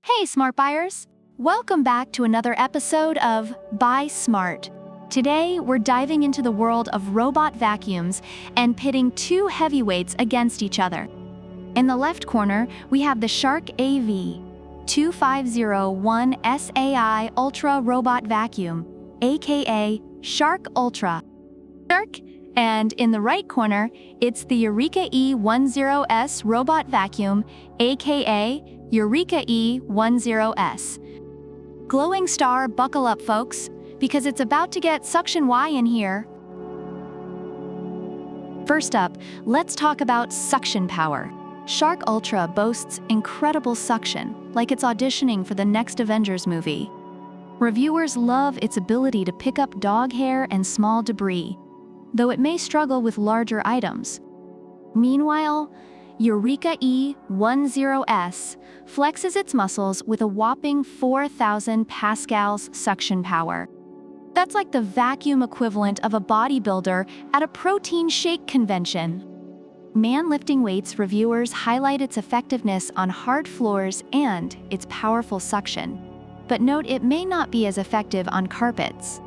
Hey, smart buyers! Welcome back to another episode of Buy Smart. Today, we're diving into the world of robot vacuums and pitting two heavyweights against each other. In the left corner, we have the Shark AV2501S AI Ultra Robot Vacuum, aka Shark Ultra. And in the right corner, it's the Eureka E10s Robot Vacuum, aka Eureka E10s. Glowing star, buckle up folks, because it's about to get suction Y in here. First up, let's talk about suction power. Shark Ultra boasts incredible suction, like it's auditioning for the next Avengers movie. Reviewers love its ability to pick up dog hair and small debris, though it may struggle with larger items. Meanwhile, Eureka E10s flexes its muscles with a whopping 4,000 pascals suction power. That's like the vacuum equivalent of a bodybuilder at a protein shake convention. Man-lifting weights reviewers highlight its effectiveness on hard floors and its powerful suction, but note it may not be as effective on carpets.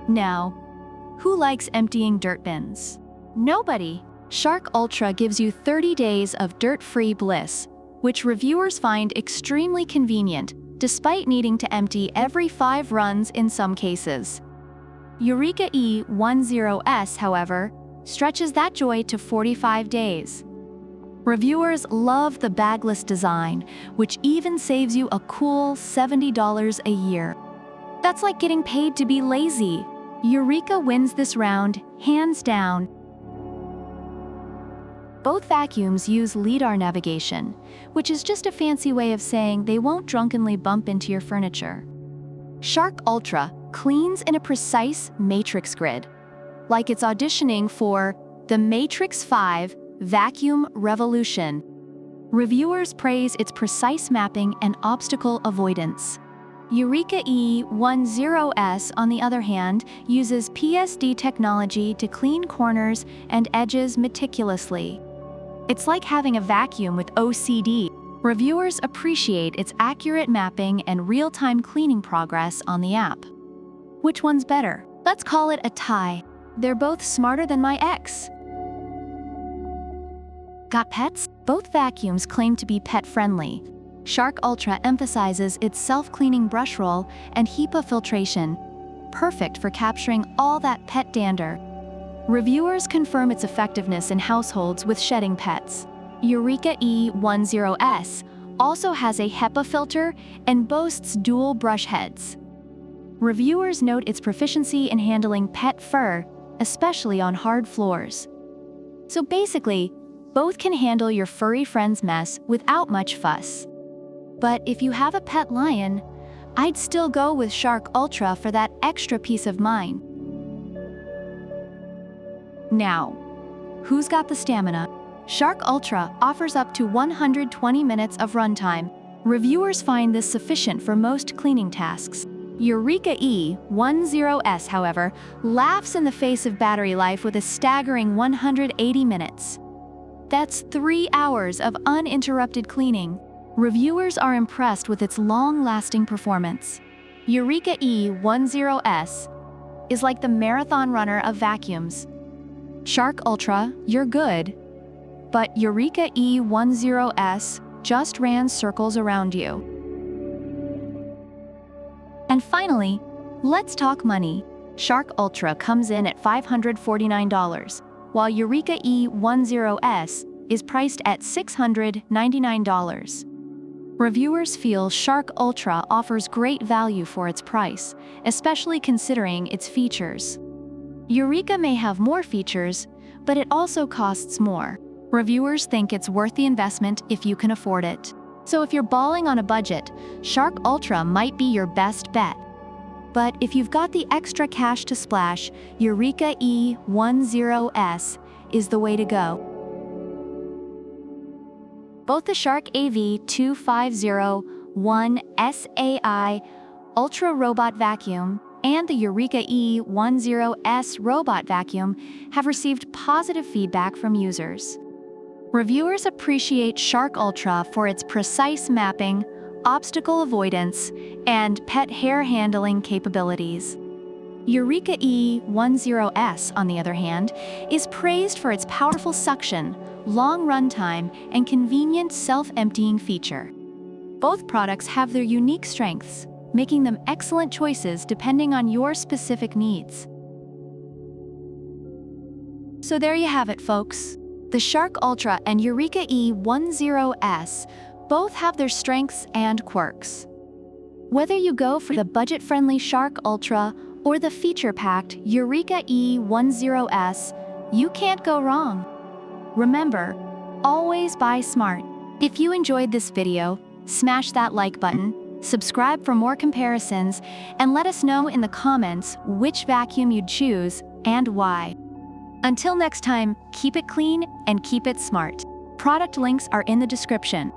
Now, who likes emptying dirt bins? Nobody. Shark Ultra gives you 30 days of dirt-free bliss, which reviewers find extremely convenient, despite needing to empty every 5 runs in some cases. Eureka E10s, however, stretches that joy to 45 days. Reviewers love the bagless design, which even saves you a cool $70 a year. That's like getting paid to be lazy. Eureka wins this round, hands down. Both vacuums use LiDAR navigation, which is just a fancy way of saying they won't drunkenly bump into your furniture. Shark Ultra cleans in a precise matrix grid, like it's auditioning for the Matrix 5 Vacuum Revolution. Reviewers praise its precise mapping and obstacle avoidance. Eureka E10s, on the other hand, uses PSD technology to clean corners and edges meticulously. It's like having a vacuum with OCD. Reviewers appreciate its accurate mapping and real-time cleaning progress on the app. Which one's better? Let's call it a tie. They're both smarter than my ex. Got pets? Both vacuums claim to be pet-friendly. Shark Ultra emphasizes its self-cleaning brush roll and HEPA filtration, perfect for capturing all that pet dander. Reviewers confirm its effectiveness in households with shedding pets. Eureka E10s also has a HEPA filter and boasts dual brush heads. Reviewers note its proficiency in handling pet fur, especially on hard floors. So basically, both can handle your furry friend's mess without much fuss. But if you have a pet lion, I'd still go with Shark Ultra for that extra peace of mind. Now, who's got the stamina? Shark Ultra offers up to 120 minutes of runtime. Reviewers find this sufficient for most cleaning tasks. Eureka E10s, however, laughs in the face of battery life with a staggering 180 minutes. That's 3 hours of uninterrupted cleaning. Reviewers are impressed with its long-lasting performance. Eureka E10s is like the marathon runner of vacuums. Shark Ultra, you're good, but Eureka E10s just ran circles around you. And finally, let's talk money. Shark Ultra comes in at $549, while Eureka E10s is priced at $699. Reviewers feel Shark Ultra offers great value for its price, especially considering its features. Eureka may have more features, but it also costs more. Reviewers think it's worth the investment if you can afford it. So if you're balling on a budget, Shark Ultra might be your best bet. But if you've got the extra cash to splash, Eureka E10s is the way to go. Both the Shark AV2501S AI Ultra Robot Vacuum and the Eureka E10s Robot Vacuum have received positive feedback from users. Reviewers appreciate Shark Ultra for its precise mapping, obstacle avoidance, and pet hair handling capabilities. Eureka E10s, on the other hand, is praised for its powerful suction, long runtime, and convenient self-emptying feature. Both products have their unique strengths, making them excellent choices depending on your specific needs. So there you have it, folks. The Shark Ultra and Eureka E10s both have their strengths and quirks. Whether you go for the budget-friendly Shark Ultra or the feature-packed Eureka E10s, you can't go wrong. Remember, always buy smart. If you enjoyed this video, smash that like button, subscribe for more comparisons, and let us know in the comments which vacuum you'd choose and why. Until next time, keep it clean and keep it smart. Product links are in the description.